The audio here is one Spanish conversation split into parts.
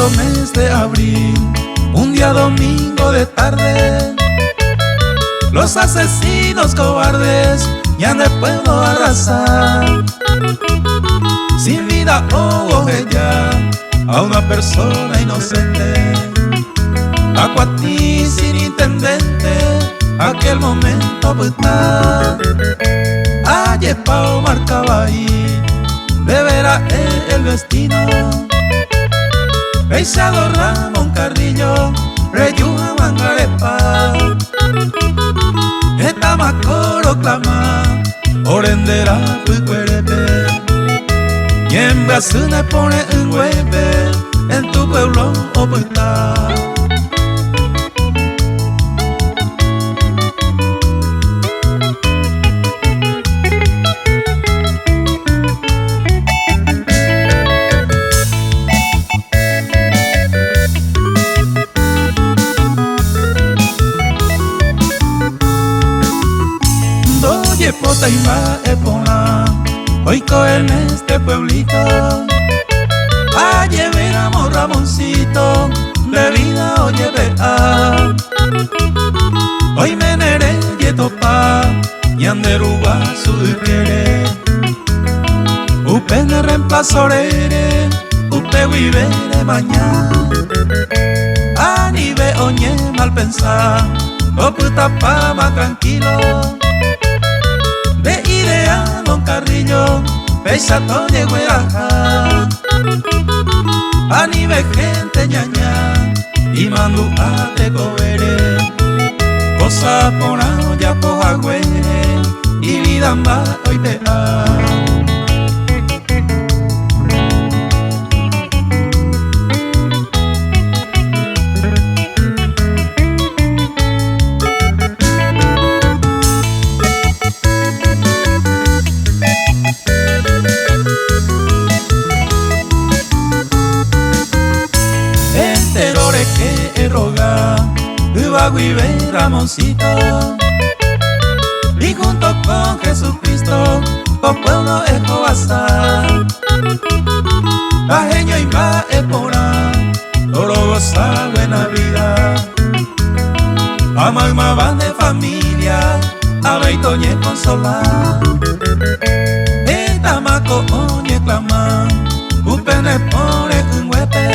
pasado mes de abril, un día domingo de tarde, los asesinos cobardes ya no puedo arrasar. Sin vida hubo ya a una persona inocente, bajo a ti sin intendente, aquel momento brutal. Ayer Pau marcaba ahí, de veras el destino. Beisado Ramón Carrillo, Reyuja Mangarepa, esta macoro clama, orendera pucuerepe. Y en Brasil me pone un hueve, en tu pueblo opuesta. Doye pota y va epona, hoy en este pueblito, a llevéramos Ramoncito, de vida oye vea. Hoy me nere y topa, y anderuba su quiere. Upe ne reemplazo rere, upe vivere mañana. Anive oñe mal pensar, o puta pa más tranquilo. De idea Don Carrillo, pesa toñe hueraja. Anive gente ñaña, y mandu a te coere. Cosa pona ya poja güere, y vida más hoy vea. Que roga, Ubaguibe Ramoncito, y junto con Jesucristo, con pueblo Escobaza, Bajeño y va Epora, todo goza buena vida. Ama van de familia, a Beitoñe consolar. Etamaco oñe clama, upene pone un huepe.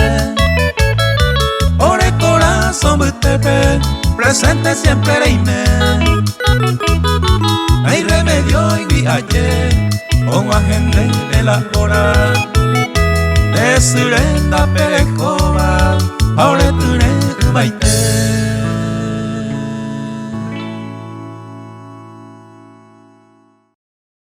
Son butepe, presente siempre reine. Hay remedio y viaje, con agente de la hora. De Surenda Perecoba, ahora